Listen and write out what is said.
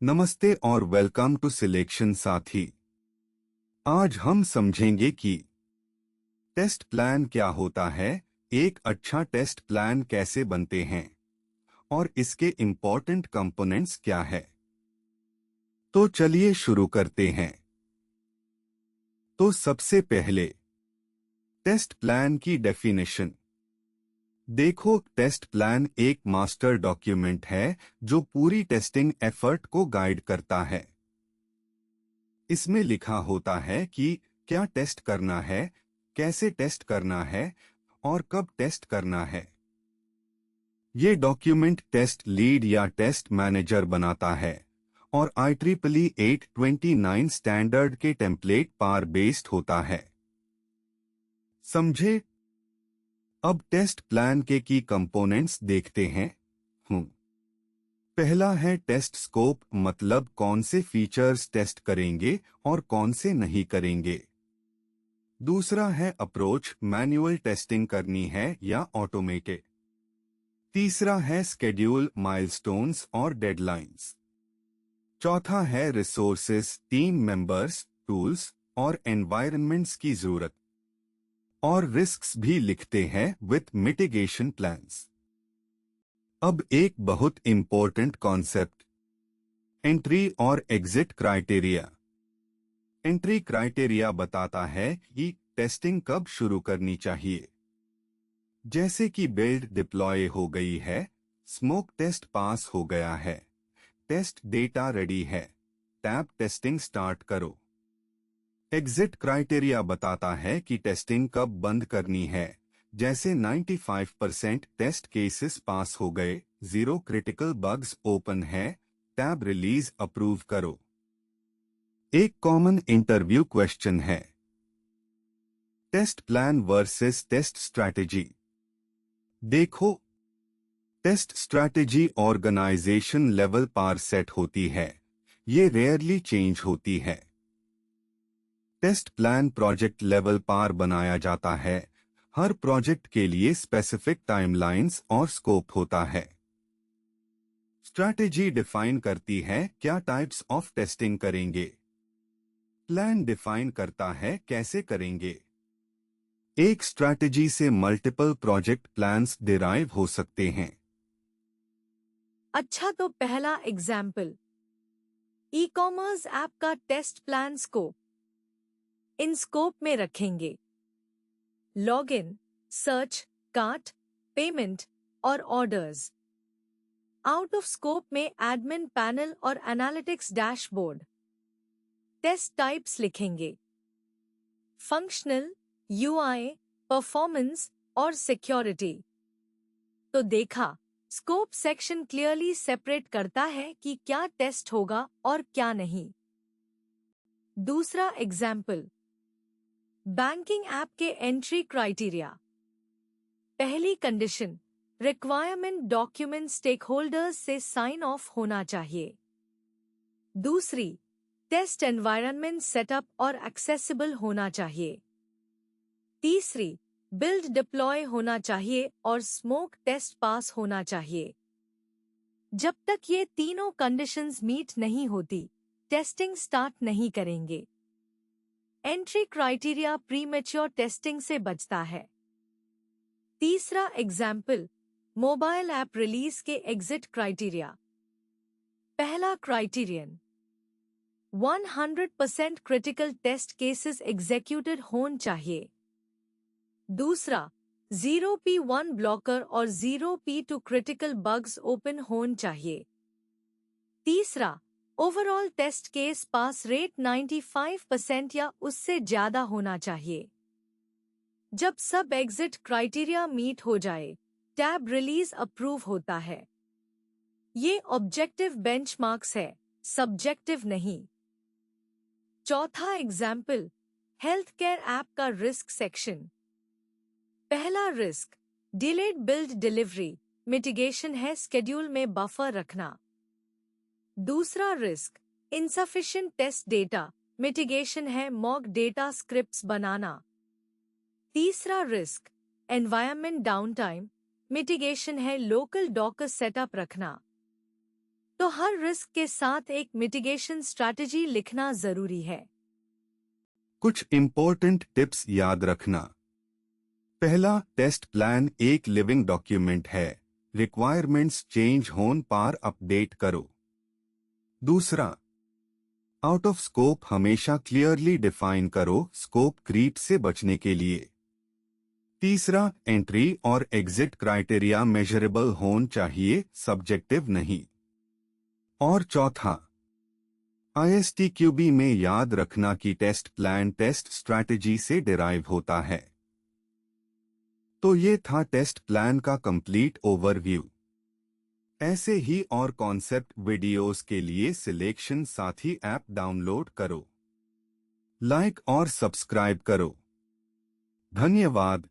नमस्ते और welcome to selection साथी। आज हम समझेंगे कि टेस्ट प्लान क्या होता है, एक अच्छा टेस्ट प्लान कैसे बनते हैं और इसके इम्पोर्टेंट कंपोनेंट्स क्या है। तो चलिए शुरू करते हैं। तो सबसे पहले टेस्ट प्लान की डेफिनेशन देखो। टेस्ट प्लान एक मास्टर डॉक्यूमेंट है जो पूरी टेस्टिंग एफर्ट को गाइड करता है। इसमें लिखा होता है कि क्या टेस्ट करना है, कैसे टेस्ट करना है और कब टेस्ट करना है। ये डॉक्यूमेंट टेस्ट लीड या टेस्ट मैनेजर बनाता है और IEEE 829 स्टैंडर्ड के टेम्पलेट पर बेस्ड होता है। समझे? अब टेस्ट प्लान के की कंपोनेंट्स देखते हैं। पहला है टेस्ट स्कोप, मतलब कौन से फीचर्स टेस्ट करेंगे और कौन से नहीं करेंगे। दूसरा है अप्रोच, मैन्युअल टेस्टिंग करनी है या ऑटोमेटेड। तीसरा है स्केड्यूल, माइलस्टोन्स और डेडलाइंस। चौथा है रिसोर्सेस, टीम मेंबर्स, टूल्स और एनवायरनमेंट्स की जरूरत। और रिस्क्स भी लिखते हैं विथ मिटिगेशन प्लान्स। अब एक बहुत इंपॉर्टेंट कॉन्सेप्ट, एंट्री और एग्जिट क्राइटेरिया। एंट्री क्राइटेरिया बताता है कि टेस्टिंग कब शुरू करनी चाहिए, जैसे कि बिल्ड डिप्लॉय हो गई है, स्मोक टेस्ट पास हो गया है, टेस्ट डेटा रेडी है, टैब टेस्टिंग स्टार्ट करो। एग्जिट क्राइटेरिया बताता है कि टेस्टिंग कब बंद करनी है, जैसे 95% टेस्ट केसेस पास हो गए, 0 क्रिटिकल बग्स ओपन है, टैब रिलीज अप्रूव करो। एक कॉमन इंटरव्यू क्वेश्चन है, test plan versus test strategy. देखो, टेस्ट स्ट्रैटेजी ऑर्गेनाइजेशन लेवल पर सेट होती है, ये रेयरली चेंज होती है। टेस्ट प्लान प्रोजेक्ट लेवल पर बनाया जाता है, हर प्रोजेक्ट के लिए स्पेसिफिक टाइमलाइंस और स्कोप होता है। स्ट्रैटेजी डिफाइन करती है क्या टाइप्स ऑफ टेस्टिंग करेंगे, प्लान डिफाइन करता है कैसे करेंगे। एक स्ट्रैटेजी से मल्टीपल प्रोजेक्ट प्लान्स डिराइव हो सकते हैं। अच्छा, तो पहला एग्जाम्पल, ई कॉमर्स ऐप का test plan scope. In scope में रखेंगे लॉगिन, सर्च, कार्ट, पेमेंट और ऑर्डर्स। आउट ऑफ स्कोप में एडमिन पैनल और एनालिटिक्स डैशबोर्ड। टेस्ट टाइप्स लिखेंगे फंक्शनल, यूआई, परफॉर्मेंस और सिक्योरिटी। तो देखा, स्कोप सेक्शन क्लियरली सेपरेट करता है कि क्या टेस्ट होगा और क्या नहीं। दूसरा एग्जाम्पल, बैंकिंग ऐप के एंट्री क्राइटेरिया। पहली कंडीशन, रिक्वायरमेंट डॉक्यूमेंट स्टेकहोल्डर्स से साइन ऑफ होना चाहिए। दूसरी, टेस्ट एनवायरनमेंट सेटअप और एक्सेसिबल होना चाहिए। तीसरी, बिल्ड डिप्लॉय होना चाहिए और स्मोक टेस्ट पास होना चाहिए। जब तक ये तीनों कंडीशंस मीट नहीं होती, टेस्टिंग स्टार्ट नहीं करेंगे। एंट्री क्राइटेरिया प्रीमेच्योर टेस्टिंग से बचता है। तीसरा एग्जाम्पल, मोबाइल ऐप रिलीज के एग्जिट क्राइटेरिया। पहला criterion, 100% critical test cases executed होने चाहिए। दूसरा, 0P1 ब्लॉकर और 0P2 क्रिटिकल बग्स ओपन होने चाहिए। तीसरा, ओवरऑल टेस्ट केस पास रेट 95% या उससे ज्यादा होना चाहिए। जब सब एग्जिट क्राइटेरिया मीट हो जाए, टैब रिलीज अप्रूव होता है। ये ऑब्जेक्टिव बेंचमार्क्स है, सब्जेक्टिव नहीं। चौथा एग्जाम्पल, हेल्थ केयर ऐप का रिस्क सेक्शन। पहला risk, delayed build delivery, mitigation है स्केड्यूल में बफर रखना। दूसरा risk, insufficient test data, mitigation है मॉक डेटा स्क्रिप्ट्स बनाना। तीसरा रिस्क, एनवायरनमेंट डाउनटाइम, मिटिगेशन है लोकल डॉकर सेटअप रखना। तो हर रिस्क के साथ एक मिटिगेशन स्ट्रैटेजी लिखना जरूरी है। कुछ इम्पोर्टेंट टिप्स याद रखना। पहला, टेस्ट प्लान एक लिविंग डॉक्यूमेंट है, रिक्वायरमेंट्स चेंज होने पर अपडेट करो। दूसरा, आउट ऑफ स्कोप हमेशा क्लियरली डिफाइन करो, स्कोप क्रीप से बचने के लिए। तीसरा, एंट्री और एग्जिट क्राइटेरिया मेजरेबल होना चाहिए, सब्जेक्टिव नहीं। और चौथा, ISTQB में याद रखना कि टेस्ट प्लान टेस्ट स्ट्रैटेजी से डिराइव होता है। तो ये था टेस्ट प्लान का कंप्लीट ओवरव्यू। ऐसे ही और कॉन्सेप्ट वीडियोस के लिए सिलेक्शन साथी ऐप डाउनलोड करो, लाइक और सब्सक्राइब करो। धन्यवाद।